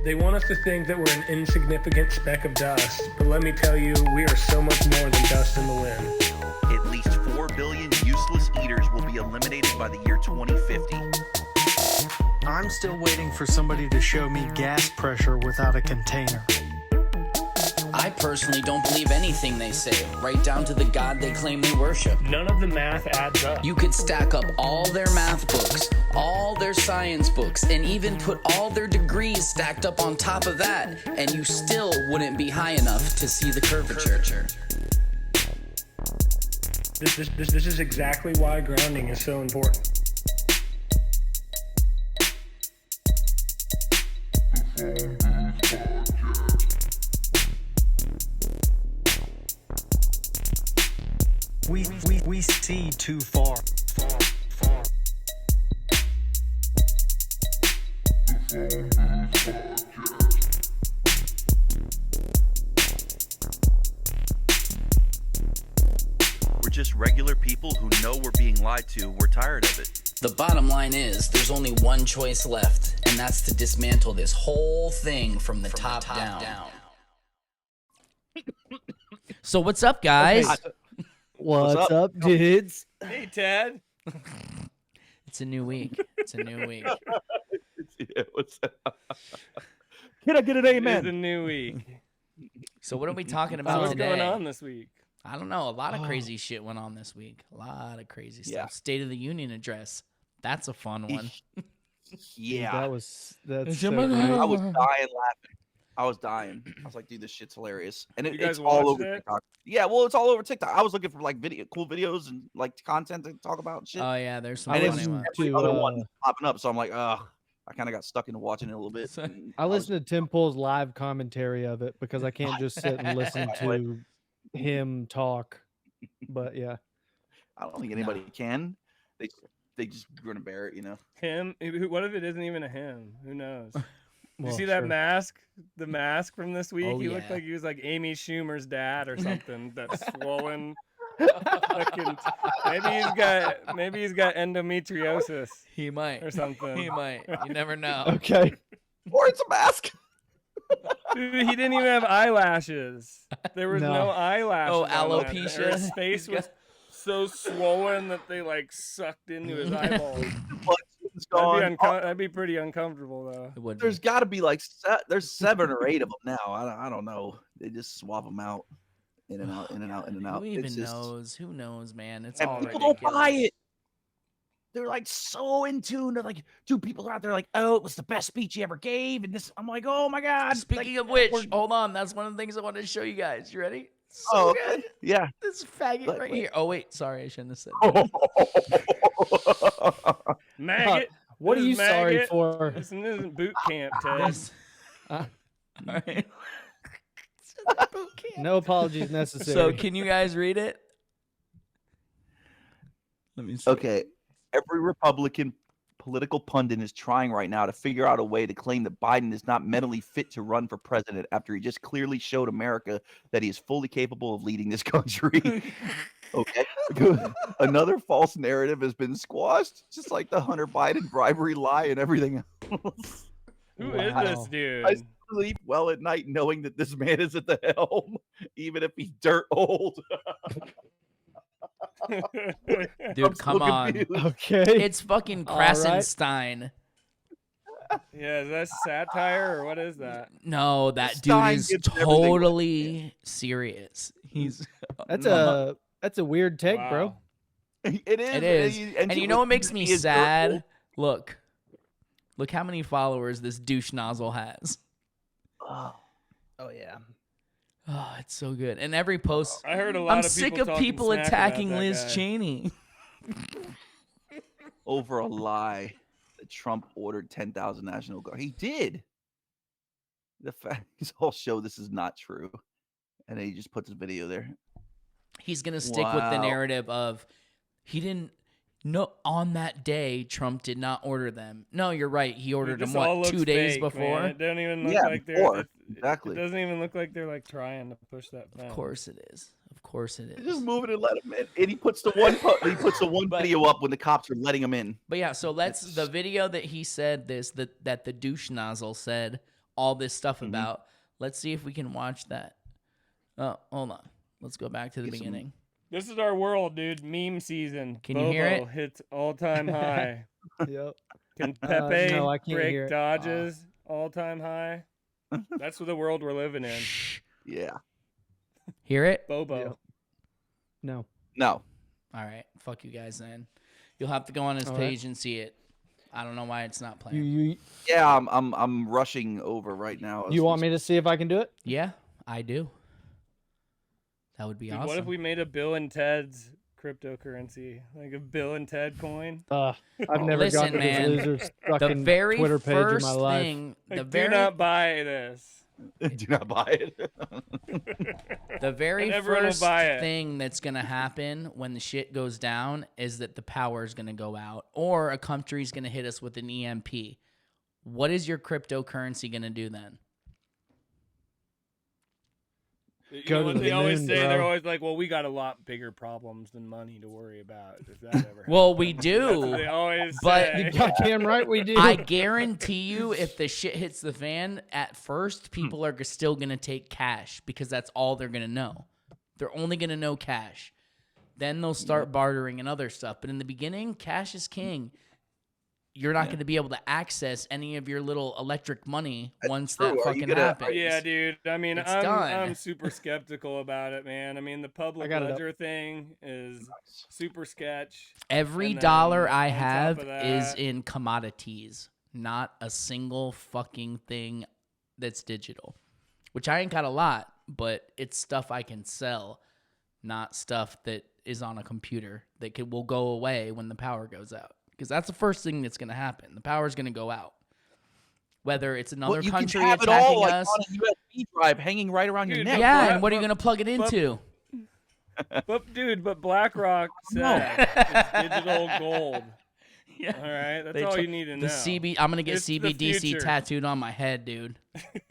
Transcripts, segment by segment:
They want us to think that we're an insignificant speck of dust, but let me tell you, we are so much more than dust in the wind. At least 4 billion useless eaters will be eliminated by the year 2050. I'm still waiting for somebody to show me gas pressure without a container. I personally don't believe anything they say, right down to the God they claim they worship. None of the math adds up. You could stack up all their math books, all their science books, and even put all their degrees stacked up on top of that, and you still wouldn't be high enough to see the curvature. This is exactly why grounding is so important. We see too far. We're just regular people who know we're being lied to. We're tired of it. The bottom line is, there's only one choice left, and that's to dismantle this whole thing from the top down. So what's up, guys? What's up, dudes? Hey, Ted. It's a new week. It's a new week. Yeah, what's up? Can I get an It's amen? a new week. So what are we talking So about what's today? going on this week? I don't know. A lot of crazy shit went on this week. A lot of crazy stuff. Yeah. State of the Union address. That's a fun one. Yeah. That's so Jimmy- great. I was dying laughing. I was dying. I was like, dude, this shit's hilarious. And You guys it's all watched over it? TikTok. Yeah, well, it's all over TikTok. I was looking for like cool videos and like content to talk about and shit. Oh yeah, there's some I and funny it's listened ones. every to, other one popping up. So I'm like, ugh. I kind of got stuck into watching it a little bit. So- and I was- listened to Tim Pool's live commentary of it because I can't just sit and listen to him talk. But yeah, I don't think anybody can. They just gonna bear it, you know. Him? What if it isn't even a him? Who knows? Did you well, see that sure. mask? The mask from this week? Oh, He looked yeah. like he was like Amy Schumer's dad or something. That swollen. Fucking, maybe he's got endometriosis He might. or something. He might. You never know. Okay. Or it's a mask. Dude, he didn't even have eyelashes. There was no, No. eyelashes. Oh, on that. alopecia? His face was so swollen that they like sucked into his eyeballs. It's gone. That'd be pretty uncomfortable though. It would be. There's got to be like there's 7 or 8 of them now. I don't know. They just swap them out, in and out, in and out, in and out. Who even It's just- knows? Who knows, man? It's And all people ridiculous. don't buy it. They're like so in tune. They're like, dude, people are out there like, oh, it was the best speech he ever gave, and this. I'm like, oh my god. Speaking like, of which, we're- hold on. That's one of the things I wanted to show you guys. You ready? So oh, good. okay. Yeah. This faggot Look, right wait. here. Oh wait, sorry, I shouldn't have said. Maggot. What are This you is sorry maggot. for? This isn't boot camp, Ted. This- Uh, all right. No apologies necessary. So can you guys read it? Let me see. Okay. Every Republican political pundit is trying right now to figure out a way to claim that Biden is not mentally fit to run for president after he just clearly showed America that he is fully capable of leading this country. Okay. Another false narrative has been squashed, just like the Hunter Biden bribery lie and everything else. Who is this Wow. dude? I sleep well at night knowing that this man is at the helm, even if he's dirt old. Dude, I'm come so on. confused. Okay. It's fucking All right. Krasenstein. Yeah, is that satire or what is that? No, that dude Stein is gets everything right. totally serious. He's That's a weird take, bro. Wow. It is. It is. And And you know what makes me sad? Look how many followers this douche nozzle has. Oh, yeah. Oh, it's so good. And every post, I heard a lot I'm of sick people of talking people smack about attacking that Liz guy. Cheney. over a lie that Trump ordered 10,000 National Guard. He did. The fact he's all show this is not true, and then he just puts his video there. He's gonna stick with the Wow. narrative of he didn't. No, on that day, Trump did not order them. No, you're right. He ordered This them all what, looks 2 days fake, before. man. It doesn't even look Yeah, like before. they're. Exactly. It doesn't even look like they're like trying to push that. Of fence. course it is. Of course it He's just is. moving and let him in, and he puts the one But- video up when the cops are letting him in. But yeah, so let's the video that he said this that the douche nozzle said all this stuff about. Let's see if we can watch that. Oh, hold on. Let's go back to the Get some- beginning. This is our world, dude. Meme season. Can you hear Bobo it? hits all-time high. Yep. Can Pepe no, I can't hear break it. dodges all-time high? That's the world we're living in. Yeah. Hear it? Bobo. Yep. No. No. All right. Fuck you guys then. You'll have to go on his All right. page and see it. I don't know why it's not playing. You Yeah, I'm rushing over right now. you want me to see if I can do it? Yeah, I do. That would be Dude, awesome. what if we made a Bill and Ted's cryptocurrency? Like a Bill and Ted coin? I've never Listen, gotten to man, this loser's the fucking very Twitter page in first my life. thing, Like, the do very not buy this. Do not buy it. The very And everyone will first buy it. thing that's going to happen when the shit goes down is that the power is going to go out or a country's going to hit us with an EMP. What is your cryptocurrency going to do then? You Go know to what the they always moon, say? They're bro. always like, well, we got a lot bigger problems than money to worry about if that ever Well, we happens. That's what they do. always but say. You goddamn right we do. I guarantee you if the shit hits the fan, at first people are still going to take cash because that's all they're going to know. They're only going to know cash. Then they'll start bartering and other stuff. But in the beginning, cash is king. You're not going to be able to access any of your little electric money once true. that Are you fucking gonna- happens. Yeah, dude. I mean, It's I'm done. super skeptical about it, man. I mean, the public got it up. ledger thing is super sketch. Every And then dollar I on top have of is that- in commodities, not a single fucking thing that's digital. Which I ain't got a lot, but it's stuff I can sell, not stuff that is on a computer that will go away when the power goes out. Because that's the first thing that's going to happen. The power's going to go out. Whether it's another you country can have it attacking all like us. on a USB drive hanging right around your Dude, neck. Yeah, But- and what are you but- going to plug it into? But BlackRock said it's digital gold. Yeah. All right, that's They all took you need to know. The CB, I'm gonna get It's the CBDC future. tattooed on my head, dude.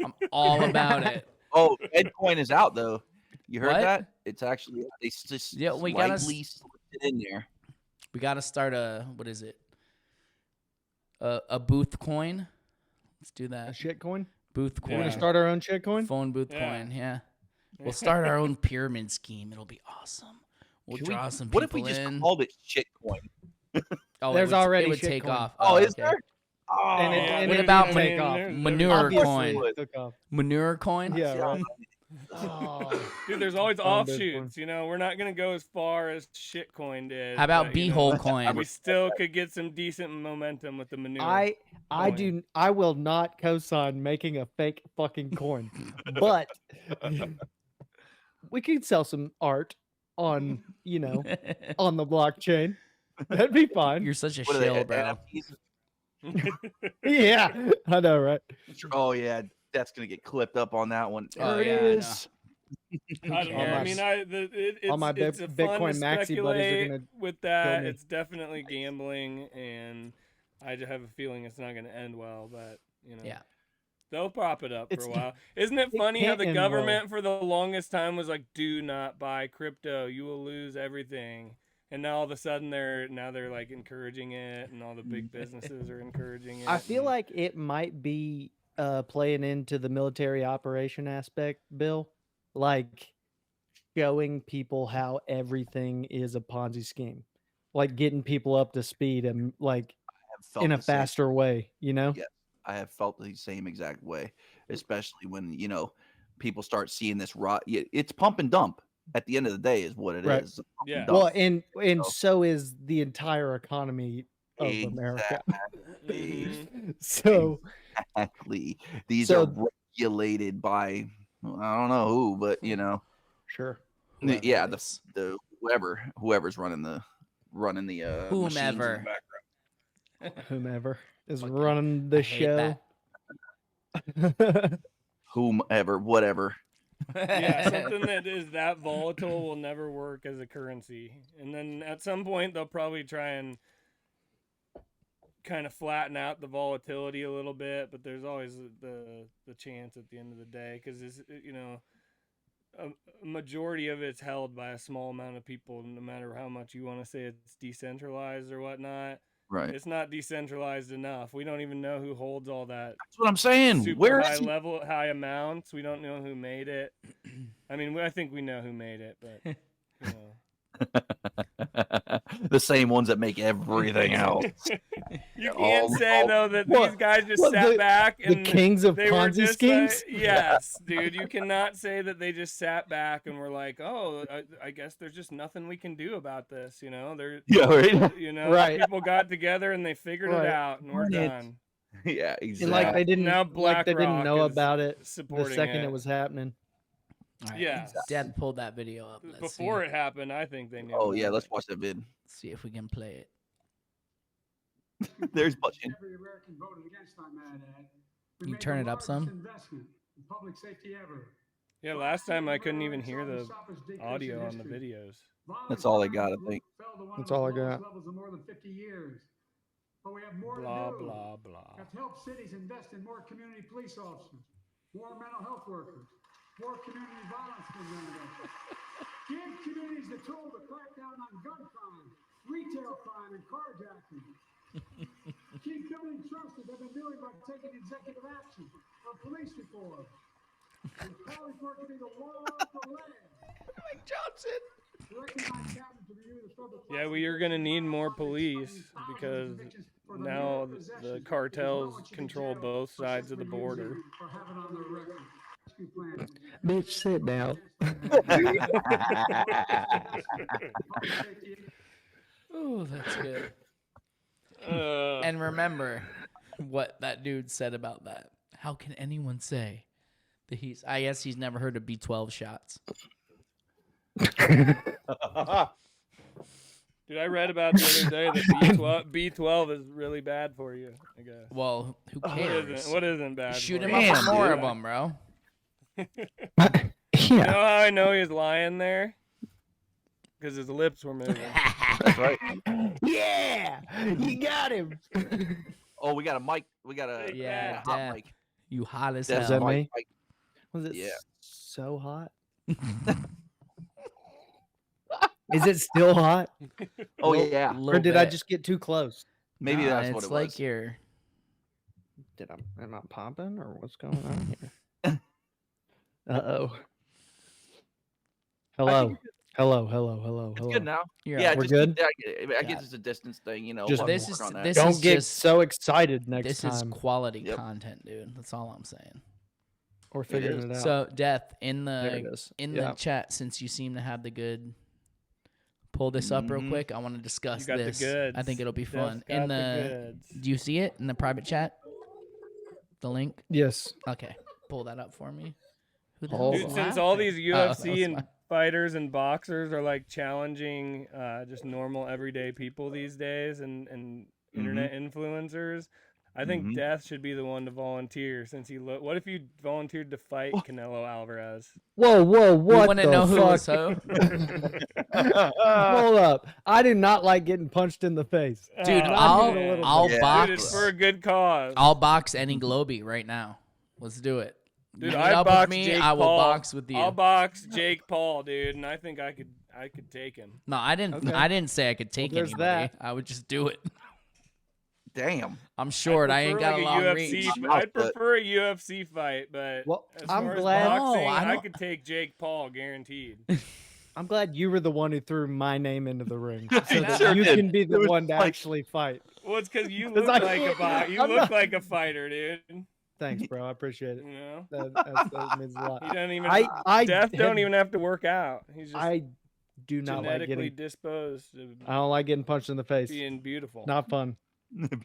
I'm all about it. Oh, Edcoin is out though. You heard What? that? It's actually they just Yeah, we gotta slightly slipped it in there. We gotta start a what is it? A booth coin. Let's do A that. shit coin? Booth We're coin. gonna start our own shit coin? Phone booth Yeah. coin. Yeah. We'll start our own pyramid scheme. It'll be awesome. We'll Can draw some people What if we just in. called it shitcoin? Oh, There's it would, already it would shit take coin. off. Oh, is okay. there? Oh, And it, Yeah, and what it about did man, take off. Manure Obviously coin. it took off. Manure coin. Yeah, Yeah. right. Dude, there's always Phone booth offshoots. You know, we're not gonna go as far as shitcoin did. How about but, you know, beehole coin? We still could get some decent momentum with the manure. I will not co-sign making a fake fucking coin, but we could sell some art on on the blockchain. That'd be fine. You're such a What are they, shill, bro. NFTs? Yeah, I know, right? Oh yeah, that's gonna get clipped up on that one. Oh, There yeah, I it know. is. I don't know. All I my- mean, it's, all my it's Bit- a fun Bitcoin to maxi buddies are speculate gonna with that. me. It's definitely gambling, and I just have a feeling it's not going to end well. But Yeah. they'll prop it up It's- for a while. Isn't it it funny how can't the end well. government for the longest time was like, "Do not buy crypto; you will lose everything." And now all of a sudden they're like encouraging it, and all the big businesses are encouraging it. I feel and- like it might be playing into the military operation aspect, Bill, like showing people how everything is a Ponzi scheme, like getting people up to speed and like I've felt in a the same- faster way, Yeah. I have felt the same exact way, especially when people start seeing this it's pump and dump. At the end of the day, is what it is. Right. Pump and Yeah. dump. Well, and So- so is the entire economy of America. Mhm. So Exactly. These So- are regulated by I don't know who, but sure, yeah, it is. the whoever's running the machines in the Whomever. background. whomever is Fucking- running I the hate show. Whomever, whatever. Yeah, something that is that volatile will never work as a currency. And then at some point they'll probably try and kind of flatten out the volatility a little bit, but there's always the chance at the end of the day because it's a majority of it's held by a small amount of people. No matter how much you want to say it's decentralized or whatnot, Right. It's not decentralized enough. We don't even know who holds all that That's what I'm saying. super Where high is he? level, high amounts. We don't know who made it. I mean, I think we know who made it, but you know. The same ones that make everything else. You can't say though that these guys just sat back and the kings of they were Ponzi just schemes. yes, dude. You cannot say that they just sat back and were like, "Oh, I guess there's just nothing we can do about this." You know, Yeah, right. you know, Right. people got together and they figured it Right. out, and we're It's- done. Yeah, And exactly. like they didn't, Now like they didn't BlackRock know is about it the supporting second it. it was happening. All right, Yeah. Dad pulled that video up. Let's Before see. it happened, I think they knew. Oh about yeah, it. let's watch that vid. See if we can play it. There's Butchin. Every American voted against, I might add. We You made turn the it up some? largest investment in public safety ever. Yeah, last time I couldn't even hear Violence the saw the sharpest decrease audio in on the history. videos. Violent That's all I crime got, I think. fell to one That's of all I the lowest got. levels in more than 50 years. But we have more Blah to do. blah blah. Have helped cities invest in more community police officers, more mental health workers, more community violence preventers. Give communities the tool to crack down on gun crime, retail crime, and carjacking. Keep building trust as they've been doing by taking executive action on police reform. And calling for it to be the law of the land. Mike Johnson. Recognize captains to review the struggle Yeah, we are gonna need more police because now the cartels control both sides of the border. For having on their record. Rescue plan. Bitch, sit down. Oh, that's good. Uh, And remember what that dude said about that. How can anyone say that I guess he's never heard of B12 shots. Dude, I read about the other day that B12 is really bad for you, I guess. Well, who What cares? isn't bad? Shoot for him you? up Damn, for more dude. of them, bro. You know how I know he's lying there? Because his lips were moving. That's right. Yeah, you got him. Oh, we got a mic. We got a Yeah, hot Dad. mic. You hot as That's that hell. a me? mic. Was it Yeah. so hot? Is it still hot? Oh yeah. Or did I just get too close? Maybe that's it's what it like was. you're. Am I popping or what's going on here? Uh-oh. Hello. Hello. It's good now. You're Yeah, up. We're just good? I guess it's a distance thing, you know. Just- but This we'll is- work on that. this Don't is get just- so excited next This time. is quality Yep. content, dude. That's all I'm saying. We're figuring is. it out. So, Death in there it the is. in Yeah. the chat, since you seem to have the good. Pull this up real Mhm. quick. I want to discuss You got this. the goods. I think it'll be Death's fun. got In the the, goods. do you see it in the private chat? The link. Yes. Okay, pull that up for me. Who the Hold hell's Dude, on. since all laughing? these Oh, UFC that's and fine. fighters and boxers are like challenging just normal everyday people these days and internet influencers, I think Mhm. Death should be the one to volunteer since he what if you volunteered to fight Canelo Alvarez? Whoa, You what want the to know who fuck? was who? Hold up. I do not like getting punched in the face. Dude, Oh, even a man. little I'll bit. box. Dude, it's for a good cause. I'll box any Globey right now. Let's do it. Dude, Meet I up with boxed me. Jake I will Paul. box with you. I'll box Jake Paul, dude, and I think I could take him. No, I didn't. Okay. I didn't say I could take there's anybody. that. I would just do it. Damn. I'm short. I ain't got a long reach. I'd prefer a UFC fight, but Well, as I'm far glad- as boxing, No, I I don't- could take Jake Paul, guaranteed. I'm glad you were the one who threw my name into the ring, so I that sure you did. can be It the was one to like- actually fight. Well, it's because you 'Cause look I like a can't- you I'm look not- like a fighter, dude. Thanks, bro. I appreciate it. You know, That means a lot. he doesn't even. I Death don't had- even have to work out. He's just I do not like genetically getting. disposed to I don't like getting punched in the face. being beautiful. Not fun.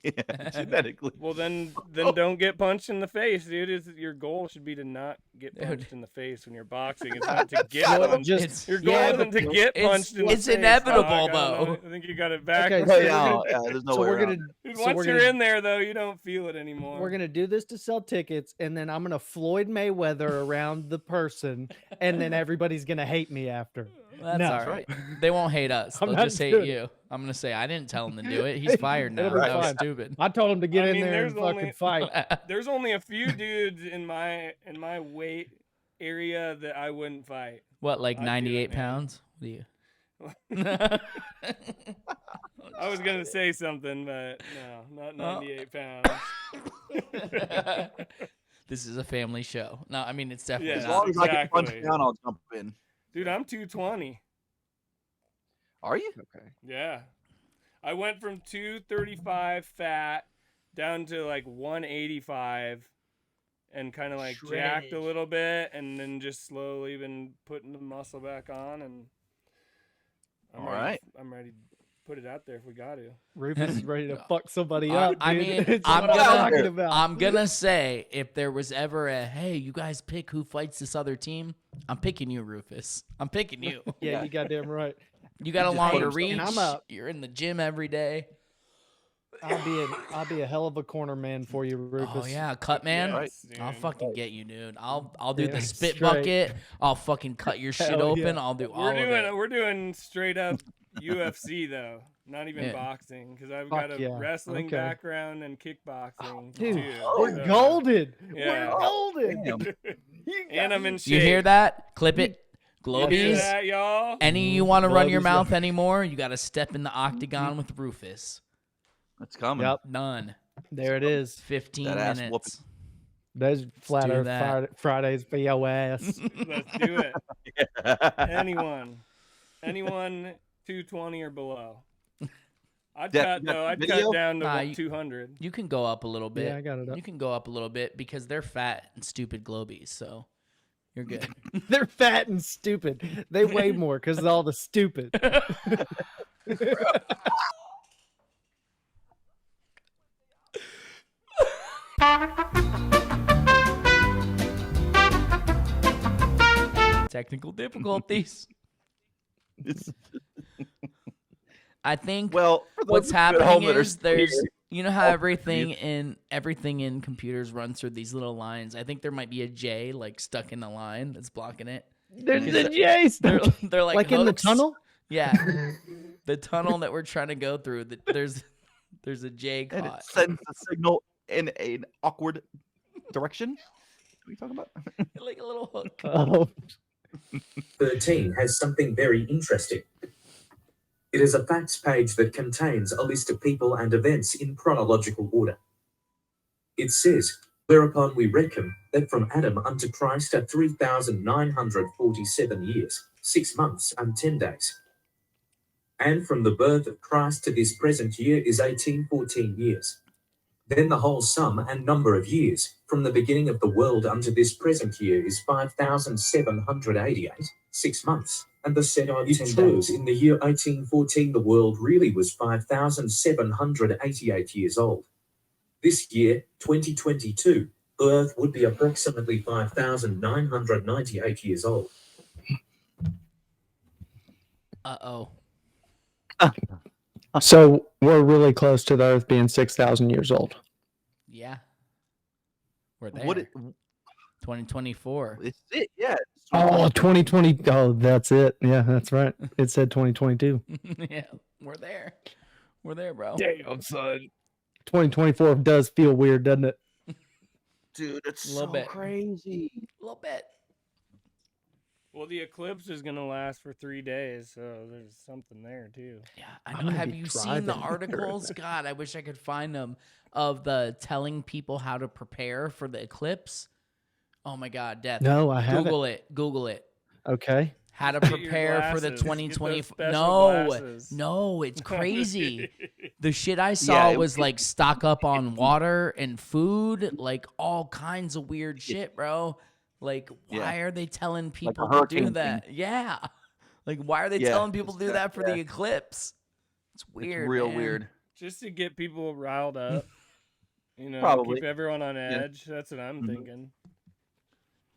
Yeah, genetically. Well, then don't get punched in the face, dude. Your goal should be to not get Dude. punched in the face when you're boxing. It's not to get Well, punched. just Your goal yeah, isn't but to get punched in the face. it's inevitable, dog. I don't know. though. I think you got it back. Okay, Yeah, so we're yeah, gonna- yeah, there's no so way we're around gonna Dude, so once we're you're gonna- in there, though, you don't feel it anymore. we're gonna do this to sell tickets, and then I'm gonna Floyd Mayweather around the person, and then everybody's gonna hate me after. That's No. all right. They won't hate us. I'm They'll not just hate doing it. you. I'm gonna say I didn't tell him to do it. He's fired now. It'll be That was fine. stupid. I told him to get I in mean, there and there's fucking only- fight. There's only a few dudes in my weight area that I wouldn't fight. What, like I'd do it, 98 man. pounds? What do you? I I was gonna say something, but no, not 98 pounds. This is a family show. No, I mean it's definitely Yeah. As not. long as I can punch Exactly. down, I'll jump in. Dude, I'm 220. Are you? Okay. Yeah. I went from 235 fat down to like 185 and kind of like jacked a Shredded. little bit and then just slowly been putting the muscle back on and I'm All ready, right. I'm ready to put it out there if we got to. Rufus is ready to fuck somebody up. I dude. mean, It's I'm what gonna- talking about. I'm gonna say if there was ever a hey, you guys pick who fights this other team, I'm picking you, Rufus. I'm picking you. Yeah, you goddamn right. You got a Just longer punch. reach. And I'm up. You're in the gym every day. I'll be a hell of a corner man for you, Rufus. Oh yeah, cut man. Yes, I'll dude. fucking get you, dude. I'll do the Damn spit straight. bucket. I'll fucking cut your shit Hell open. yeah. I'll do all of it. We're doing straight up UFC though, not even Yeah. boxing because I've Fuck got a yeah. wrestling Okay. background and kickboxing Dude, too. we're so- golden. Yeah. We're golden. Damn. And I'm in shape. You hear that? Clip it. You hear Globies. that, y'all? Any you want to run your Globies, mouth anymore? You got to step in the octagon with Rufus. It's coming. Yep, None. there it is. 15 That ass minutes. Those flat do Earth that. Fridays for your ass. Let's do it. Anyone 220 or below. I'd That- cut that though. I'd video? cut down to Nah, you- 200. You can go up a little bit. Yeah, I got it up. You can go up a little bit because they're fat and stupid globies, so you're good. They're fat and stupid. They weigh more because of all the stupid. Technical difficulties. It's- I think well, for those what's of you at home happening that are is there's scared, you know how Oh, everything in computers runs through these little lines. I think there might be a J like stuck in the line that's blocking it. There's Because the J They're, stuff. they're like Like in the hooks. tunnel? Yeah, the tunnel that we're trying to go through. There's a J and it caught. sends a signal in an awkward direction. What are you talking about? like a little hook. Oh, 13 has something very interesting. It is a facts page that contains a list of people and events in chronological order. It says, whereupon we reckon that from Adam unto Christ are 3,947 years, 6 months and 10 days. And from the birth of Christ to this present year is 1814 years. Then the whole sum and number of years, from the beginning of the world unto this present year is 5,788, 6 months, and the said odd 10 days. In the year 1814 the world really was 5,788 years old. This year, 2022, the Earth would be approximately 5,998 years old. Uh-oh. so we're really close to the Earth being 6,000 years old. Yeah. We're there. What? 2024. It's it. Yeah. Oh, 2020. Oh, that's it. Yeah, that's right. It said 2022. Yeah, we're there. We're there, bro. Damn, son. 2024 does feel weird, doesn't it? Dude, it's A little so bit. crazy. A little bit. Well, the eclipse is gonna last for 3 days, so there's something there too. Yeah, I I'm know. gonna Have be you seen the driving. articles? God, I wish I could find them of the telling people how to prepare for the eclipse. Oh my God, Death. No, I haven't. Google it. Google it. Okay. How to Get your prepare for the glasses. Get those 2020. special No, glasses. no, it's crazy. The shit I saw Yeah, it- was like stock up on water and food, like all kinds of weird shit, bro. Like, Yeah. why are they telling people to do hurricane that? Yeah. Like, why are they Yeah, telling people to do it's that for yeah. the eclipse? It's weird. It's real man. weird. Just to get people riled up. You know, Probably. keep everyone on edge. That's what I'm Mhm. thinking.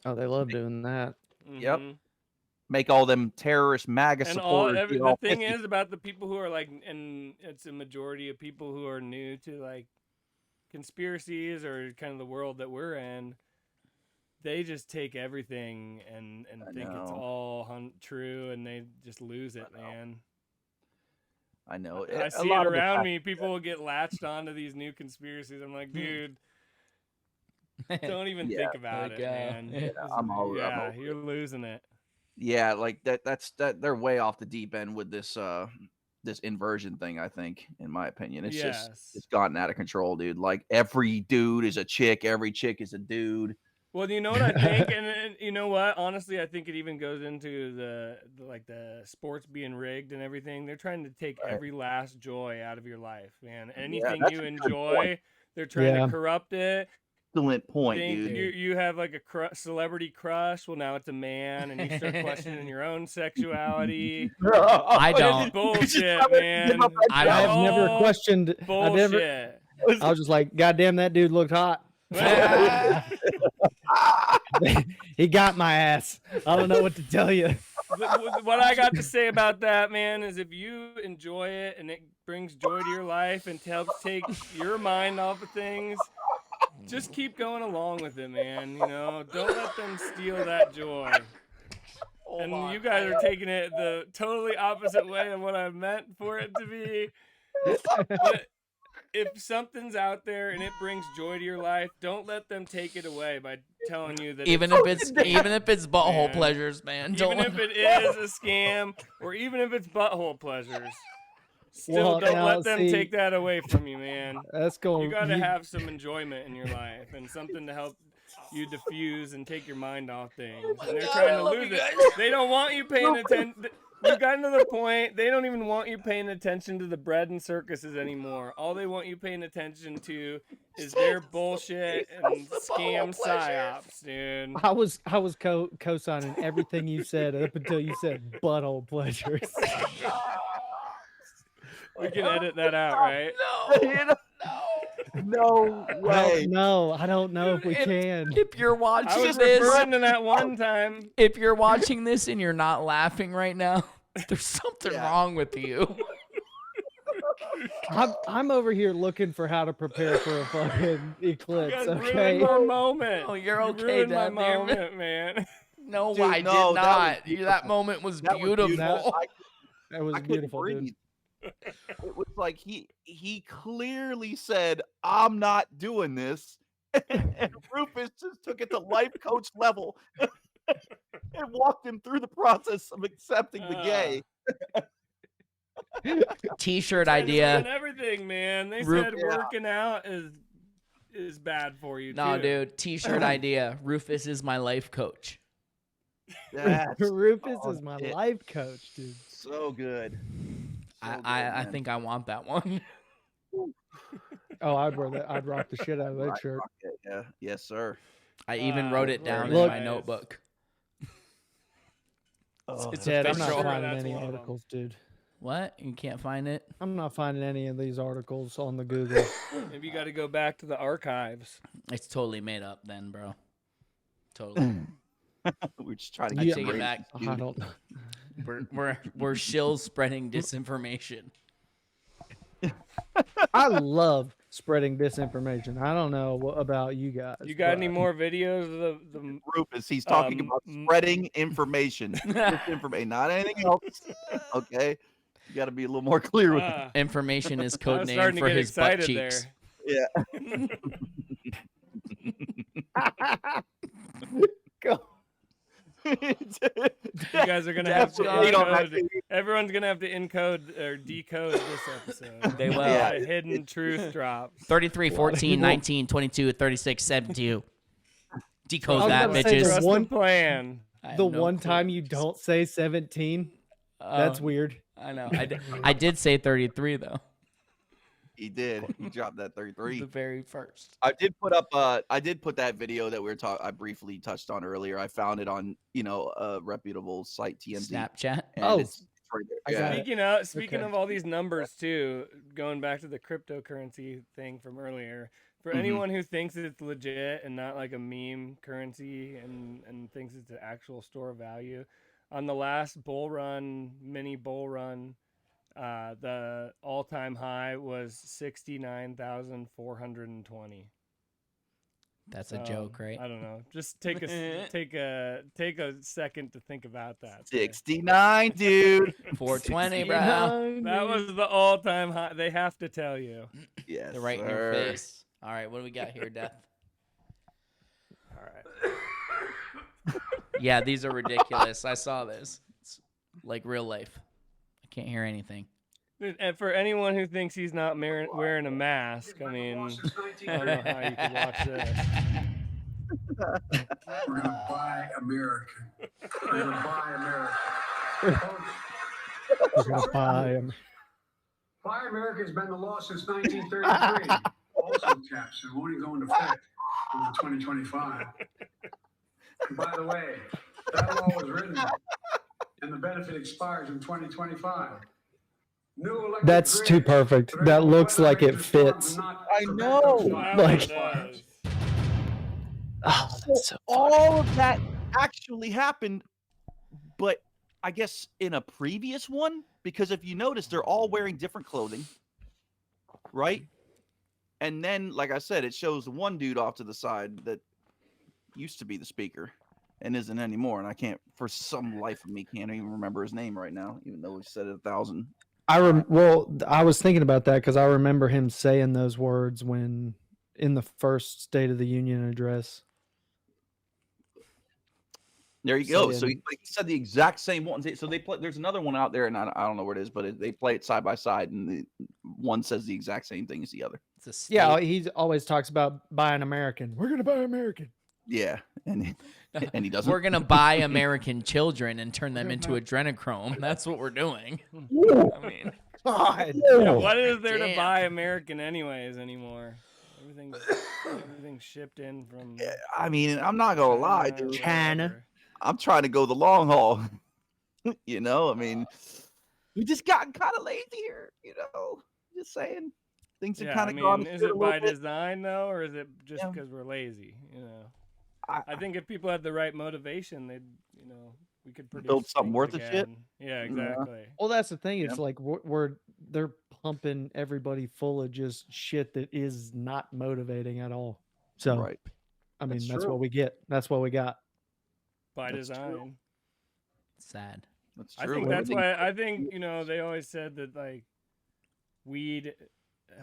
Oh, they love doing that. Yep. Mhm. Make all them terrorist MAGA And all supporters. get the all thing pissy. is about the people who are like, and it's a majority of people who are new to like conspiracies or kind of the world that we're in. They just take everything and I think it's know. all true, and they just lose it, man. I know. I A see lot it of the around fact- me. People will get latched onto these new conspiracies. I'm like, dude, don't even Yeah, think about like, it, man. yeah, This I'm is- over- I'm yeah, over you're losing it. Yeah, like that's they're way off the deep end with this this inversion thing. I think, in my opinion, it's Yes. just it's gotten out of control, dude. Like every dude is a chick, every chick is a dude. Well, you know what I think, and you know what? Honestly, I think it even goes into the sports being rigged and everything. They're trying to take every last joy out of your life, man. Anything that's you a good enjoy, point. they're trying Yeah. to corrupt it. Excellent point, Think dude. you have like a celebrity crush. Well, now it's a man, and you start questioning your own sexuality. I don't. It's bullshit, man. I I have don't. never All questioned. I've never. bullshit. I was just like, God damn, that dude looked hot. He got my ass. I don't know what to tell you. What I got to say about that, man, is if you enjoy it and it brings joy to your life and helps take your mind off of things, just keep going along with it, man. You know, don't let them steal that joy. And you guys are taking it the totally opposite way of what I meant for it to be. But if something's out there and it brings joy to your life, don't let them take it away by telling you that Even if it's butthole Man. pleasures, man. Don't even if it is a scam or even if it's butthole pleasures, still Well, don't now, let them see- take that away from you, man. That's going. You gotta have some enjoyment in your life and something to help you diffuse and take your mind off things. And they're trying to lose it. They don't want you paying attention. We've gotten to the point they don't even want you paying attention to the bread and circuses anymore. All they want you paying attention to is their bullshit and scam psyops, dude. I was co-signing everything you said up until you said butthole pleasures. We can edit that out, right? No way. No, I don't know if we can. If you're I watching was this, referring to that one time. if you're watching this and you're not laughing right now, there's something wrong with you. I'm over here looking for how to prepare for a fucking You eclipse. guys Okay. ruined my moment. Oh, you're You okay, ruined my Dad. You're- moment, man. No, Dude, I no, did that not. was That moment was That was beautiful. beautiful. That was I couldn't beautiful, dude. breathe. It was like he clearly said, "I'm not doing this," and Rufus just took it to life coach level and walked him through the process of accepting the gay. T-shirt Trying to idea. ruin everything, man. They Ru- said working out is bad for you. No, too. dude. T-shirt idea. Rufus is my life coach. That's Rufus oh, is my shit. life coach, dude. so good. So good, I man. think I want that one. Oh, I'd wear that. I'd rock the shit out of that Right, shirt. rock it, yeah, yes, sir. I even wrote it down in Look- my notebook. Oh, It's Ted, I'm not official. finding That's any one of 'em. articles, dude. What? You can't find it? I'm not finding any of these articles on the Google. Maybe you got to go back to the archives. It's totally made up then, bro. Totally. We're just trying to I get take it some back. ratings, I dude. don't know. We're shills spreading disinformation. I love spreading disinformation. I don't know about you guys. You got any but- more videos of the Rufus, he's talking about m- spreading information. Information, not anything else. Okay, you got to be a little more clear with it. Information is I code was name starting to for get his butt excited cheeks. there. Go. You guys are gonna have to Definitely don't have encode. Everyone's gonna have to encode or decode this episode. They will. A lot Yeah. of hidden truth drops. 33, 14, 19, 22, 36, 72. Decode I was that, gonna say bitches. Trust one- the plan. I have The no one clue. time you don't say 17, that's Oh, weird. I know. I did say 33 though. He did. He dropped that 33. The very first. I did put up. I did put that video that we were talking. I briefly touched on earlier. I found it on a reputable site, TMZ. Snapchat. And Oh, it's right there. I got Yeah. it. Speaking Okay. of all these numbers too, going back to the cryptocurrency thing from earlier, for Mhm. anyone who thinks it's legit and not like a meme currency and thinks it's an actual store of value, on the last mini bull run, the all-time high was 69,420. That's a joke, right? I don't know. Just take a second to think about that. 69, dude. 420, bro. That was the all-time high. They have to tell you. Yes, They're right in your sir. face. All right, what do we got here, Death? All right. Yeah, these are ridiculous. I saw this. It's like real life. I can't hear anything. And for anyone who thinks he's not wearing a mask, I mean, I don't know how you could watch this. We're gonna buy American. We're gonna buy America. We're gonna buy him. Buy America has been the law since 1933. Also caps and won't even go into effect until 2025. And by the way, that law was written and the benefit expires in 2025 New electric That's grid, too perfect. but That no looks weather like it ranger storms fits. and not I prevent know. those storms Wow, Like- it does. Oh, that's so All of that actually happened, but I guess in a previous one, because if you notice, they're all wearing different clothing, right? And then, like I said, it shows one dude off to the side that used to be the speaker and isn't anymore. And I can't, for some life of me, can't even remember his name right now, even though we said it 1,000. Well, I was thinking about that because I remember him saying those words when in the first State of the Union address. There you go. So Saying- he said the exact same one. So they play. There's another one out there, and I don't know where it is, but they play it side by side, and the one says the exact same thing as the other. It's a state. Yeah, he always talks about buying American. We're gonna buy American. Yeah, and he doesn't. We're gonna buy American children and turn them into adrenochrome. That's what we're doing. I mean, God. Yeah, what is there to Damn. buy American anyways anymore? Everything's shipped in from I mean, I'm not gonna lie, dude. China. wherever. I'm trying to go the long haul. You know, I mean, we just gotten kind of lazy here. You know, just saying things have Yeah, kind I of mean, gone. is a it little by bit. design though, or is it just Yeah. because we're lazy? You know, I I think if people had the right motivation, they'd, we could produce Build something things worth of shit? again. Yeah, exactly. Well, that's the thing. It's Yeah. like they're pumping everybody full of just shit that is not motivating at all. So right. I mean, That's that's true. what we get. That's what we got. By That's true. design. sad. That's I true. think that's Everything- why I think they always said that like weed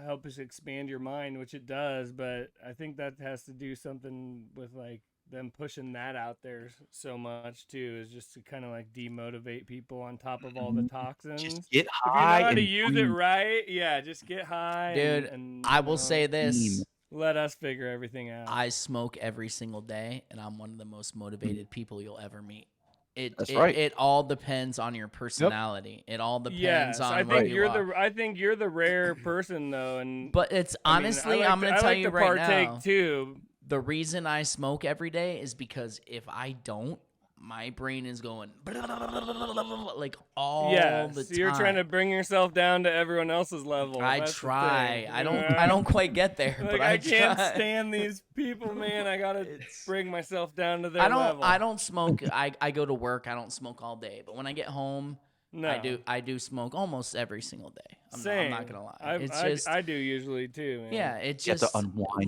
helps expand your mind, which it does, but I think that has to do something with like them pushing that out there so much too, is just to kind of like demotivate people on top of all the toxins. Just get If you know high how to and use it breathe. right, yeah, just get high. Dude, and I will say this. Steam. let us figure everything out. I smoke every single day, and I'm one of the most motivated people you'll ever meet. That's right. It all depends on your personality. It all depends yes, on I what think you you're are. I think you're the rare person though, and But it's I mean, honestly, I I'm like going to I tell like you to right partake now. too. The reason I smoke every day is because if I don't, my brain is going like all Yes, the time. you're trying to bring yourself down to everyone else's level. I That's the try. thing, I you don't. know? I don't quite get there, Like, but I I can't try. stand these people, man. I gotta bring myself down to their I don't. level. I don't smoke. I go to work. I don't smoke all day, but when I get home, No. I do smoke almost every single day. I'm Same. not gonna lie. I do usually too, man. Yeah, it's You have to just unwind.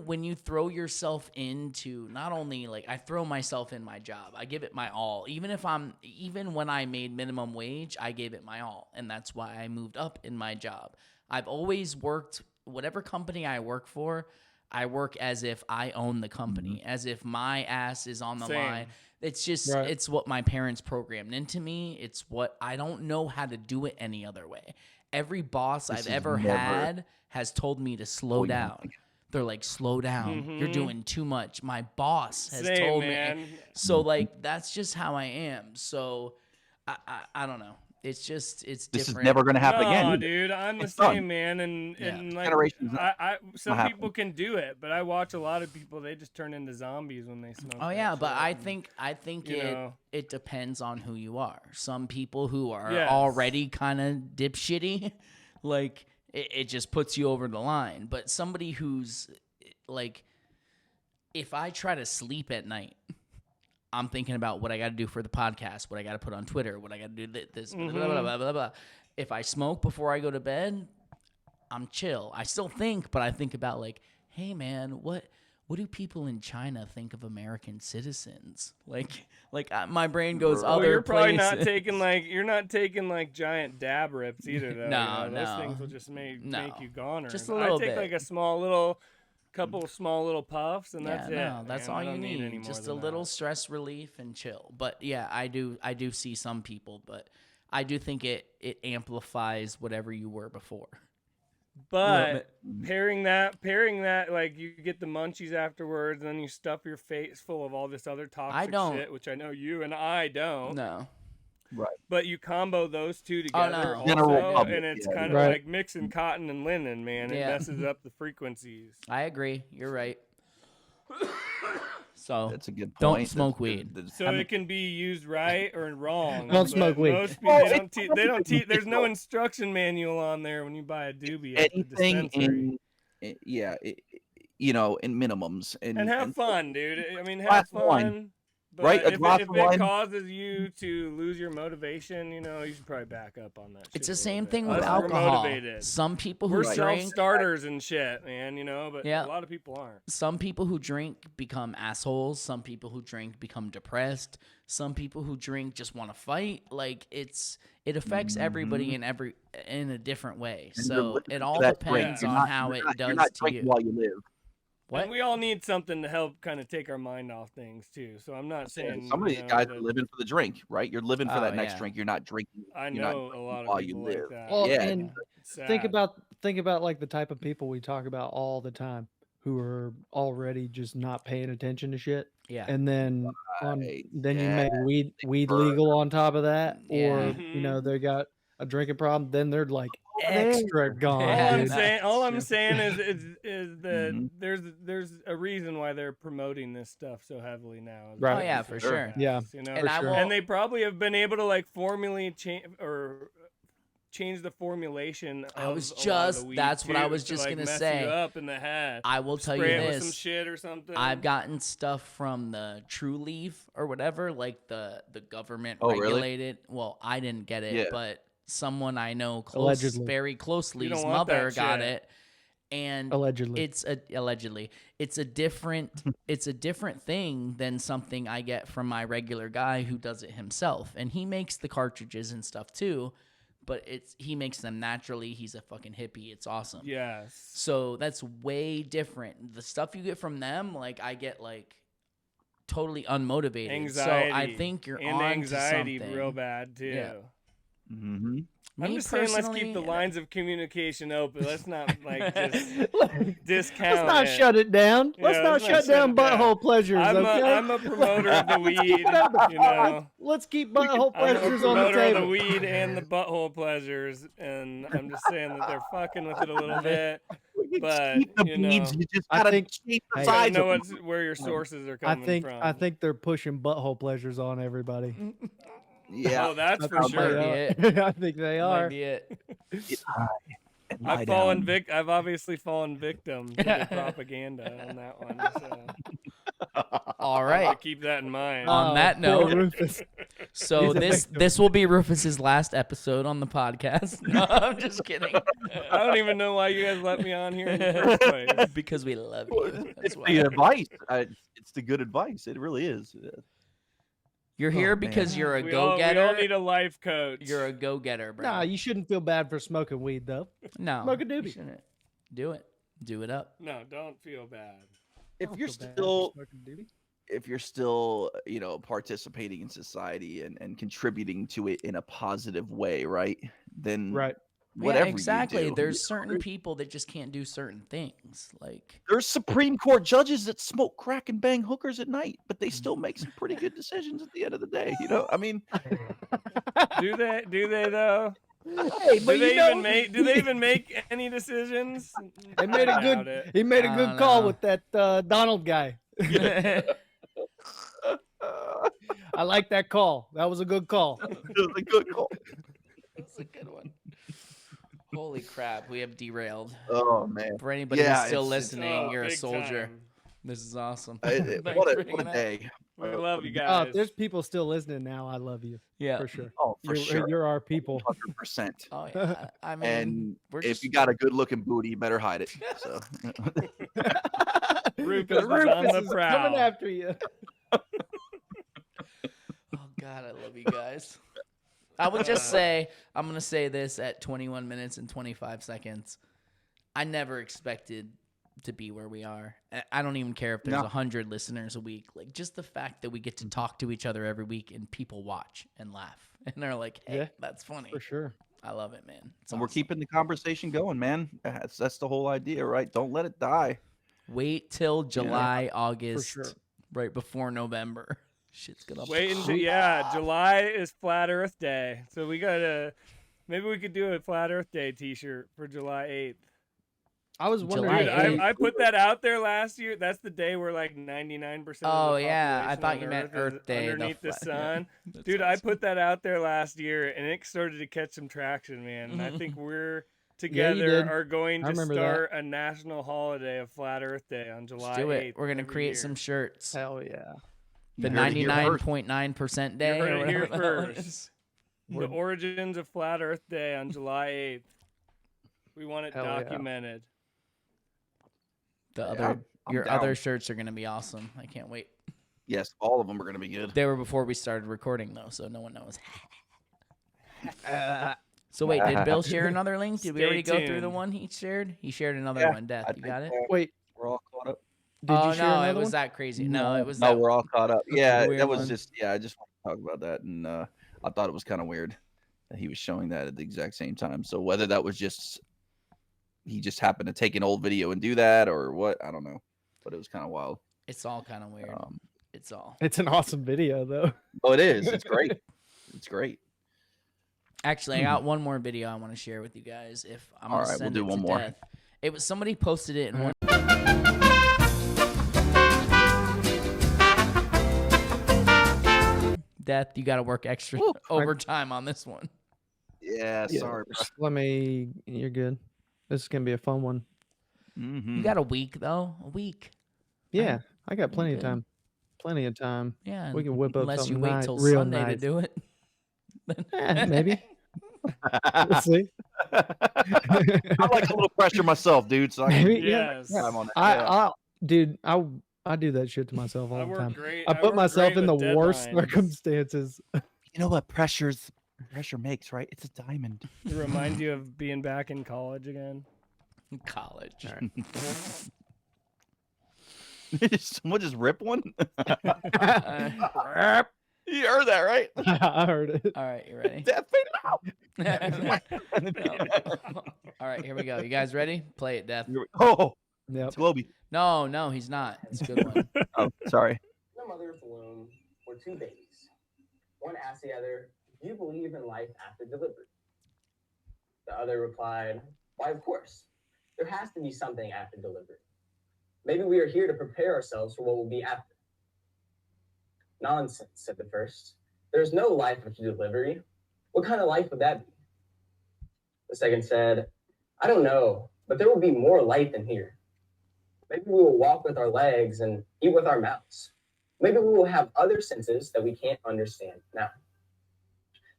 when you throw yourself into, not only like I throw myself in my job, I give it my all. Even when I made minimum wage, I gave it my all, and that's why I moved up in my job. I've always worked, whatever company I work for, I work as if I own the company, as if my ass is on the Same. line. It's just Right. it's what my parents programmed into me. It's what I don't know how to do it any other way. Every boss This I've is ever never- had has told me to slow Oh, yeah. down. They're like, slow down. You're Mhm. doing too much. My boss has Same, told man. me. So like that's just how I am. So I don't know. It's just it's This is different. never going to happen No, again. either. dude, I'm the It's done. same, man, and Yeah. like Generations some not people can do it, but I watch a lot of people. They just turn into zombies when they smoke. Oh that yeah, but shit, I and- think you know. it depends on who you are. Some people who are Yes. already kind of dipshitty, like it just puts you over the line. But somebody who's like, if I try to sleep at night, I'm thinking about what I got to do for the podcast, what I got to put on Twitter, what I got to do this, blah, blah, blah, blah, blah. If I smoke before I go to bed, I'm chill. I still think, but I think about like, hey man, what do people in China think of American citizens? My brain goes Oh, other you're probably places. not taking you're not taking giant dab rips either though. No, you know? Those no. things will just make No. you goner. Just a little I take bit. like a couple small little puffs, and that's it. No, that's man. all I you don't need any need. more Just a than little that. stress relief and chill. But yeah, I do see some people, but I do think it amplifies whatever you were before. But pairing that, like you get the munchies afterwards, and then you stuff your face full of all this other toxic don't. shit, which I know you and I don't. No. Right. But you combo those two together, no. General also, public, and it's yeah. kind of Right. like mixing cotton and linen, man. It Yeah. messes up the frequencies. I agree. You're right. So That's a good point. don't smoke That's- weed. that's- So it can be used right or wrong. Don't but smoke weed. Most people, they don't teach. There's no instruction manual on there when you buy a doobie at the anything dispensary. in minimums and Have fun, dude. I mean, have glass of fun. wine. But Right, a if, glass if of it wine. causes you to lose your motivation, you should probably back up on that. It's shit the a same little thing bit. with Us, we're alcohol. motivated. Some people who We're drink, self-starters and shit, man. But Yeah. a lot of people aren't. some people who drink become assholes. Some people who drink become depressed. Some people who drink just want to fight. Like it affects everybody in a different way. And So you're living it for all that drink. depends You're on not- how you're it not- does You're not to drinking you. while you live. What? And we all need something to help kind of take our mind off things too. So I'm not saying Some of these guys are that- living for the drink, right? You're living for Oh, that next yeah. drink. You're not drinking. I you're not know a drinking lot while of you people live. like that. Well, Yeah. and It's think sad. about like the type of people we talk about all the time who are already just not paying attention to shit. Yeah. And then Right, then you yeah, make weed burn. legal on top of that, or Yeah. they got a drinking problem, then they're like extra gone, Yeah. dude. All I'm true. saying is that Mhm. there's a reason why they're promoting this stuff so heavily now. Right. Oh yeah, for sure. Yeah. And I sure. will. And they probably have been able to like change the formulation. I of was a lot of just- the weed, that's what I too, was to, just like, gonna mess say. You up in the head. I will tell Spray you it this. with some shit or something. I've gotten stuff from the True Leaf or whatever, like the government Oh, really? regulated. Well, I didn't get it, Yeah. but someone I know Allegedly. very closely, You don't his want that mother got shit. it, and Allegedly. allegedly it's a different thing than something I get from my regular guy who does it himself, and he makes the cartridges and stuff too. But he makes them naturally. He's a fucking hippie. It's awesome. Yes. So that's way different. The stuff you get from them, like I get like totally unmotivated. Anxiety. So I think you're and on anxiety to something. real bad too. Yeah. Mm-hmm. Me I'm just saying, let's keep the personally, lines of communication open. Let's not like just Let's discount. not it. shut it down. Yeah, Let's not shut down it down. butthole pleasures. okay? I'm a promoter of the weed. Let's keep butthole I'm a pleasures on the promoter of the table. weed and the butthole pleasures, and I'm just saying that they're fucking with it a little bit. But Keep the you know, beads. You just I gotta think- change the Hey. gotta size know of them. where your sources are I coming from. think they're pushing butthole pleasures on everybody. Yeah. Oh, that's for I think sure. Might they be are. I think they Might are. be it. Get high and lie I've fallen down. I've obviously fallen victim to the propaganda on that one. So All I right. keep that in mind. On that poor note, Rufus. so He's a this victim. this will be Rufus's last episode on the podcast. No, I'm just kidding. I don't even know why you guys let me on here in the first place. Because we love you. That's It's why. the advice. It's the good advice. It really is. You're here Oh, because man. you're a We all go-getter. need a life coach. You're a go-getter, bro. Nah, you shouldn't feel bad for smoking weed though. no, smoke a you doobie. shouldn't. Do it. Do it up. No, don't feel bad. If Don't you're feel bad for still smoking doobie. if you're still participating in society and contributing to it in a positive way, right? Then Right. whatever yeah, exactly. you do, There's certain people that just can't do certain things. Like there's Supreme Court judges that smoke crack and bang hookers at night, but they still make some pretty good decisions at the end of the day. I mean, Do they? Do they though? Hey, Do but they you know, even make? Do they even make any decisions? They made a I doubt good. it. He made a I good don't call know. with that Donald guy. I like that call. That was a good call. it was a good call. That's a good one. Holy crap, we have derailed. Oh man, For anybody Yeah, who's still it's- listening, Oh, you're a big soldier. time. This is awesome. What Thanks a for what a hanging out. day. We love you Oh, guys. if there's people still listening now, I love you Yeah. for sure. Oh, for You're, sure, you're our people. 100%. Oh yeah. I mean, And we're if just you got a good looking booty, you better hide it. So Rufus is on Rufus the is prowl. coming after you. oh god, I love you guys. I would just say, I'm gonna say this at 21 minutes and 25 seconds. I never expected to be where we are. I don't even care if there's No. 100 listeners a week. Like just the fact that we get to talk to each other every week and people watch and laugh and they're like, "Hey, Yeah, that's funny." for sure. I love it, man. It's And we're awesome. keeping the conversation going, man. That's the whole idea, right? Don't let it die. Wait till July, August, sure. right before November. Shit's gonna Wait until July is Flat Earth Day, so we gotta maybe we could do a Flat Earth Day T-shirt for July 8th. I was wondering. July Dude, 8th. I put that out there last year. That's the day where like 99% of Oh, the yeah, I population thought on you meant is Earth Day, the underneath the flat- yeah. sun. That's Dude, I awesome. put that out there last year, and it started to catch some traction, man. And I think we're together did. are going I to remember that. start a national holiday of Flat Earth Day on July Let's do 8th. it. We're gonna every create year. some shirts. Hell yeah. The You heard it here first. 99.9% day. You heard or it here whatever the hell it first. is. The origins of Flat Earth Day on July 8th. We want it Hell yeah. documented. The Yeah, other, I'm your down. other shirts are gonna be awesome. I can't wait. Yes, all of them are going to be good. They were before we started recording though, so no one knows. So wait, did Bill share another link? Did we Stay already go through the tuned. one he shared? He shared another Yeah, one. Death, I you think, got it? Wait, We're all caught up. did Oh you share no, another it was one? that crazy. No, it was No, that. we're all caught up. Yeah, weird that was one. just. Yeah, I just want to talk about that, and I thought it was kind of weird that he was showing that at the exact same time. So whether that was just he just happened to take an old video and do that, or what, I don't know. But it was kind of wild. It's all kind of weird. Um, It's all. It's an awesome video though. oh, it is. It's great. It's great. Actually, I got one more video I want to share with you guys. If I'm All gonna right, we'll send do it one to more. Death. It was somebody posted it in one. Death, you got to work extra Woo, I- overtime on this one. Yeah. Yeah, Sorry. Bro. Let me. You're good. This is gonna be a fun one. Mhm. You got a week though, a week. Yeah, I got plenty of good. time. Plenty of time. Yeah, We can whip up unless you something wait nice, till real Sunday to nice. do it. Maybe. We'll see. I like a little pressure myself, dude. So I can Maybe, yeah. Yes. time on that. I do that shit to myself all I the work time. great. I put work myself great in the with worst deadlines. circumstances. You know what pressure makes, right? It's a diamond. It reminds you of being back in college again. College. Someone just rip one. Uh, You heard that, right? I heard it. all right, you ready? Death fade out. All right, here we go. You guys ready? Play it, Death. Oh, Yep. it's Globy. No, he's not. It's a good one. Oh, sorry. The mother's womb were two babies. One asked the other, "Do you believe in life after delivery?" The other replied, "Why, of course. There has to be something after delivery. Maybe we are here to prepare ourselves for what will be after." "Nonsense," said the first. "There's no life after delivery. What kind of life would that be?" The second said, "I don't know, but there will be more light than here. Maybe we will walk with our legs and eat with our mouths. Maybe we will have other senses that we can't understand now."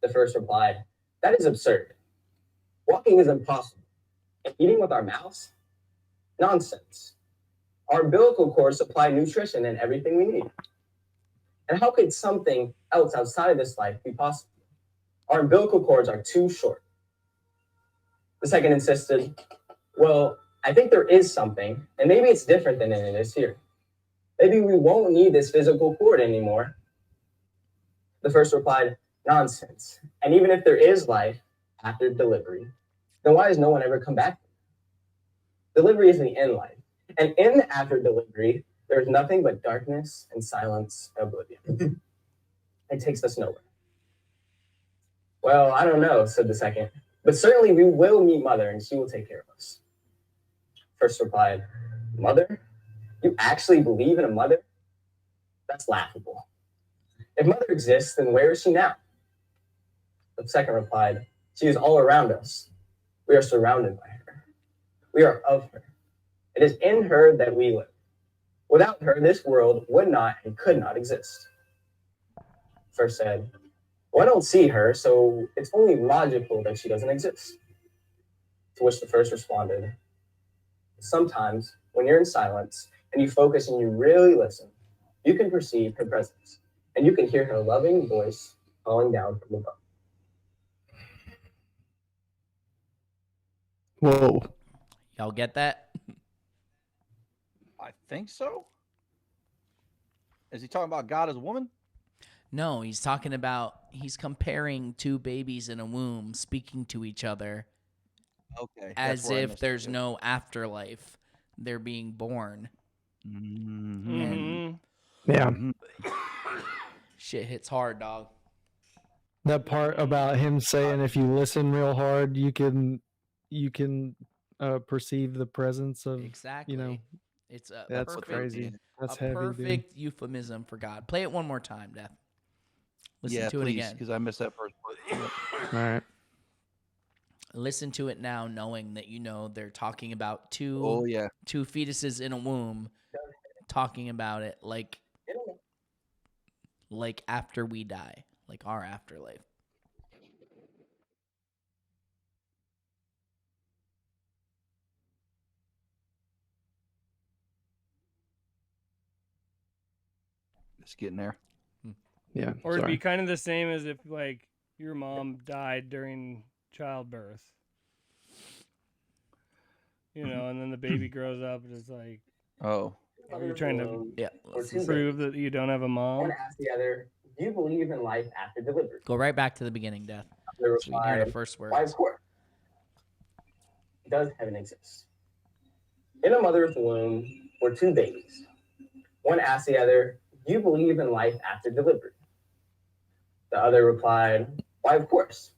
The first replied, "That is absurd. Walking is impossible. And eating with our mouths? Nonsense. Our umbilical cords supply nutrition and everything we need. And how could something else outside of this life be possible? Our umbilical cords are too short." The second insisted, "Well, I think there is something, and maybe it's different than it is here. Maybe we won't need this physical cord anymore." The first replied, "Nonsense. And even if there is life after delivery, then why has no one ever come back? Delivery is the end life. And in the after delivery, there is nothing but darkness and silence and oblivion. It takes us nowhere." "Well, I don't know," said the second. "But certainly we will meet Mother, and she will take care of us." First replied, "Mother? You actually believe in a mother? That's laughable. If Mother exists, then where is she now?" The second replied, "She is all around us. We are surrounded by her. We are of her. It is in her that we live. Without her, this world would not and could not exist." First said, "Well, I don't see her, so it's only logical that she doesn't exist." To which the first responded, "Sometimes, when you're in silence and you focus and you really listen, you can perceive her presence, and you can hear her loving voice calling down from above." Whoa. Y'all get that? I think so. Is he talking about God as a woman? No, he's talking about he's comparing two babies in a womb speaking to each other Okay. as if there's no afterlife. They're being born. Mm-hmm. And Yeah. shit hits hard, dog. That part about him saying if you listen real hard, you can perceive the presence of Exactly. It's a that's perfect, crazy. That's a heavy, perfect euphemism for God. Play it one more time, Death. Listen to it again. because I missed that first part. dude. All right. Listen to it now, knowing that they're talking about two Oh yeah. two fetuses in a womb, talking about it like after we die, like our afterlife. Just getting there. Yeah. Or it'd be kind of the same as if like your mom died during childbirth. You know, and then the baby grows up and it's like, Oh. are you trying to Or two prove that you don't have a I mom? want to ask the other, do you believe in life after delivery? Go right back to the beginning, Death. The So we can hear the reply, first why, words. of course. Does heaven exist? In a mother's womb were two babies. One asked the other, do you believe in life after delivery? The other replied, why, of course.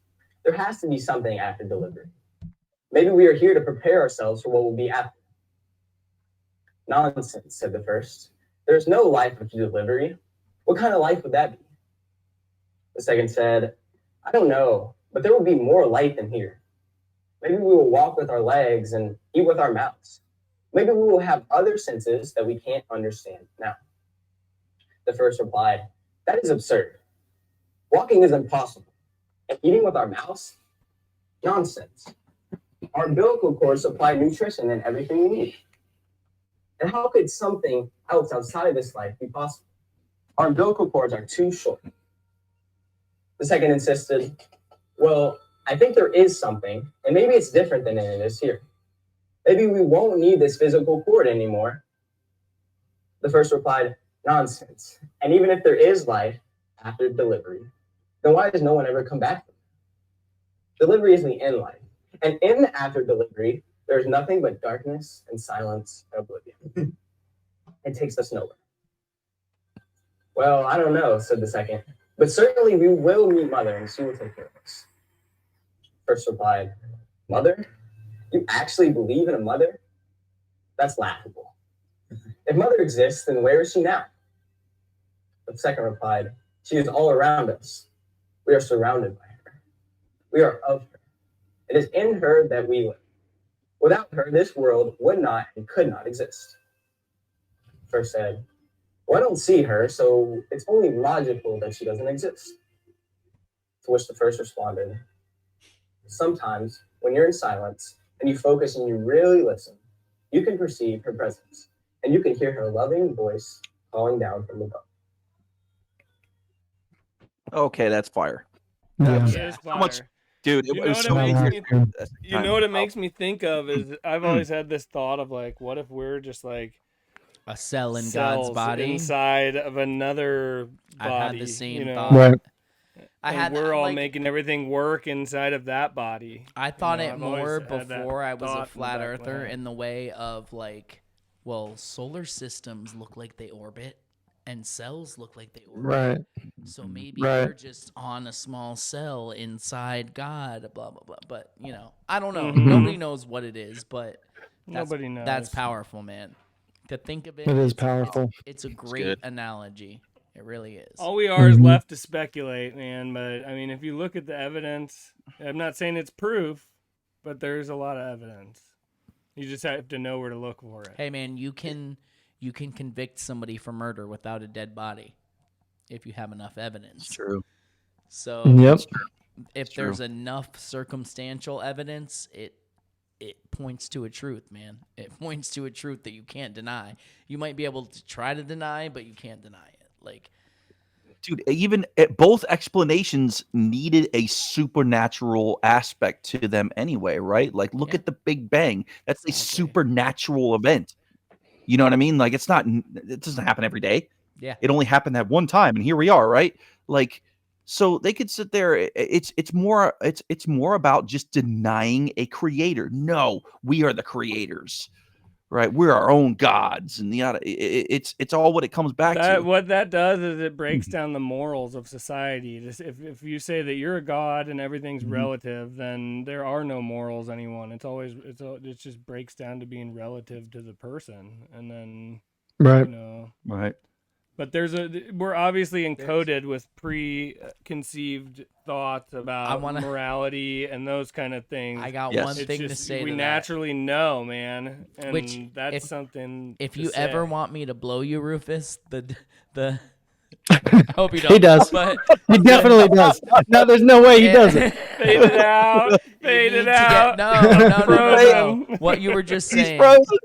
There has to be something after delivery. Maybe we are here to prepare ourselves for what will be after. Nonsense, said the first. There's no life after delivery. What kind of life would that be? The second said, I don't know, but there will be more light than here. Maybe we will walk with our legs and eat with our mouths. Maybe we will have other senses that we can't understand now. The first replied, that is absurd. Walking is impossible. And eating with our mouths? Nonsense. Our umbilical cords supply nutrition and everything we need. And how could something else outside of this life be possible? Our umbilical cords are too short. The second insisted, well, I think there is something, and maybe it's different than it is here. Maybe we won't need this physical cord anymore. The first replied, nonsense. And even if there is life after delivery, then why does no one ever come back? Delivery is the end life. And in the after delivery, there's nothing but darkness and silence and oblivion. It takes us nowhere. Well, I don't know, said the second. But certainly we will meet Mother and she will take care of us. First replied, Mother? You actually believe in a mother? That's laughable. If Mother exists, then where is she now? The second replied, she is all around us. We are surrounded by her. We are of her. It is in her that we live. Without her, this world would not and could not exist. First said, well, I don't see her, so it's only logical that she doesn't exist. To which the first responded, sometimes when you're in silence and you focus and you really listen, you can perceive her presence and you can hear her loving voice calling down from above. Okay, that's fire. Yeah. It is So much, fire. dude. You It know was what so it makes easy. me- You know what it makes me think of is I've always had this thought of like, what if we're just like A cell in cells God's body. inside of another body? I've had the same you know? thought. Right. I And had we're all like, making everything work inside of that body. I thought know, it I've always more had that before I was thought a in the flat back of my earther head. in the way of like, well, solar systems look like they orbit and cells look like they orbit. Right. So maybe Right. we're just on a small cell inside God, blah, blah, blah. But, I don't know. Mhm. Nobody knows what it is, but that's, Nobody knows. that's powerful, man. To think of it, It is it's- powerful. It's a great good. analogy. It really is. All we are is Mhm. left to speculate, man. But I mean, if you look at the evidence, I'm not saying it's proof, but there's a lot of evidence. You just have to know where to look for it. Hey, man, you can convict somebody for murder without a dead body if you have enough evidence. True. So Yep. if true. there's enough circumstantial evidence, it points to a truth, man. It points to a truth that you can't deny. You might be able to try to deny, but you can't deny it. Like, Dude, even both explanations needed a supernatural aspect to them anyway, right? Like, look Yeah. at the Big Bang. That's a Exactly. supernatural event. You know what I mean? Like, it doesn't happen every day. yeah, It only happened that one time, and here we are, right? Like, so they could sit there. It's more about just denying a creator. No, we are the creators, right? We're our own gods, and it's all what it comes back to. What that does is it breaks down the morals of society. Just if you say that you're a god and everything's relative, then there are no morals anyone. It just breaks down to being relative to the person, and then Right. Right. But we're obviously encoded with preconceived thoughts about morality and those kind of things. I got one thing to say. We to naturally know, man, and Which, that's something. If to you say. ever want me to blow you, Rufus, I hope you don't. He does. But He definitely does. No, there's no way he doesn't. Fade it out. Fade it out. No. What you were just saying. He's frozen.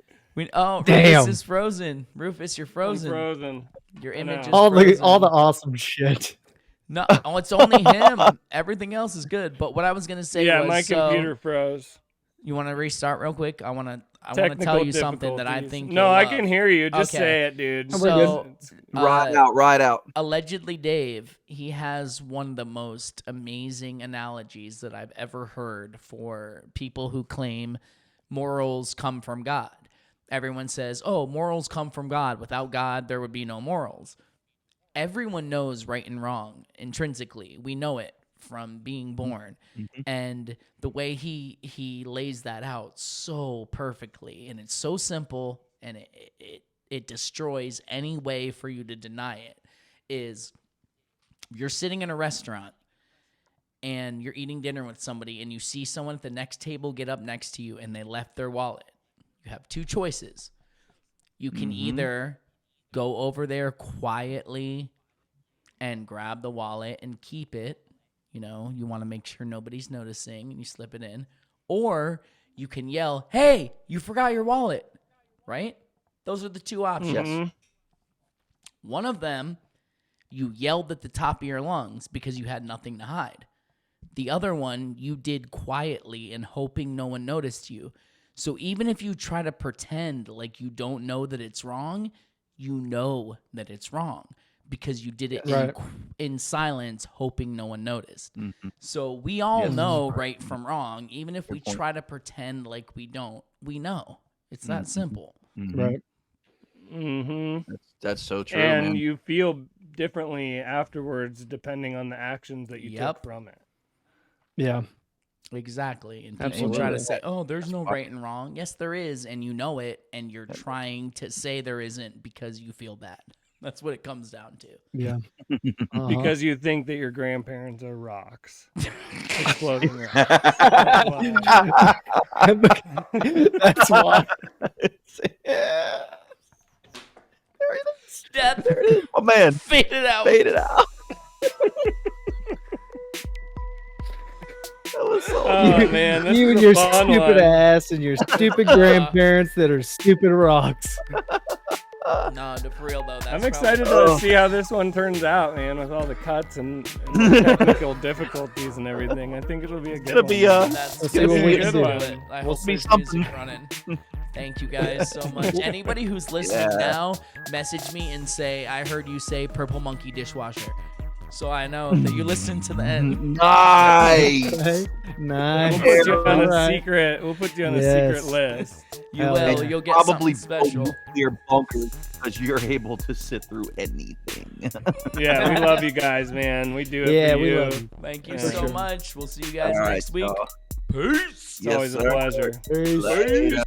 Damn. Rufus is frozen. Rufus, you're frozen. I'm frozen. Your image is All frozen. the awesome shit. No, it's only him. Everything else is good. But what I was gonna say was, my computer froze. You want to restart real quick? I want to tell you something that I think. No, you'll I love. can hear you. Just Okay. say it, dude. So, Ride out. Allegedly, Dave, he has one of the most amazing analogies that I've ever heard for people who claim morals come from God. Everyone says, oh, morals come from God. Without God, there would be no morals. Everyone knows right and wrong intrinsically. We know it from being born. And the way he lays that out so perfectly, and it's so simple, and it destroys any way for you to deny it, is you're sitting in a restaurant and you're eating dinner with somebody and you see someone at the next table get up next to you and they left their wallet. You have two choices. You can either go over there quietly and grab the wallet and keep it. You know, you want to make sure nobody's noticing and you slip it in. Or you can yell, hey, you forgot your wallet, right? Those are the two options. One of them, you yelled at the top of your lungs because you had nothing to hide. The other one, you did quietly and hoping no one noticed you. So even if you try to pretend like you don't know that it's wrong, you know that it's wrong because you did it in silence, hoping no one noticed. So we all know right from wrong, even if we try to pretend like we don't. We know. It's that simple. Right. That's so true. And man. you feel differently afterwards depending on the actions that you took from it. Yeah. Exactly. And people Absolutely. try to say, oh, there's no right and wrong. Yes, there is, and you know it, and you're trying to say there isn't because you feel bad. That's what it comes down to. Yeah. Because you think that your grandparents are rocks. Exploding rocks. That's why. Step. Oh man. Fade it out. Fade it out. That was so man, this you is and a your fun stupid one. ass and your stupid grandparents that are stupid rocks. No, for real though. That's I'm excited to see how this one turns out, man, with all the cuts and technical difficulties and everything. I think it'll be a good one. That's see what we can do. I We'll hope see there's something. music running. Thank you guys so much. Anybody who's listening now, message me and say, I heard you say Purple Monkey dishwasher. So I know that you listened to the end. Nice. Okay. Nice. We'll put you on a Alright. secret. We'll put you on a Yes. secret list. You Hell will. yeah. You'll get Probably something special. nuclear bunkers because you're able to sit through anything. Yeah, we love you guys, man. We do it Yeah, for we you. love you. Thank you Yeah. so much. We'll see you guys All right, next week. y'all. Peace. It's always a pleasure. Peace. Later.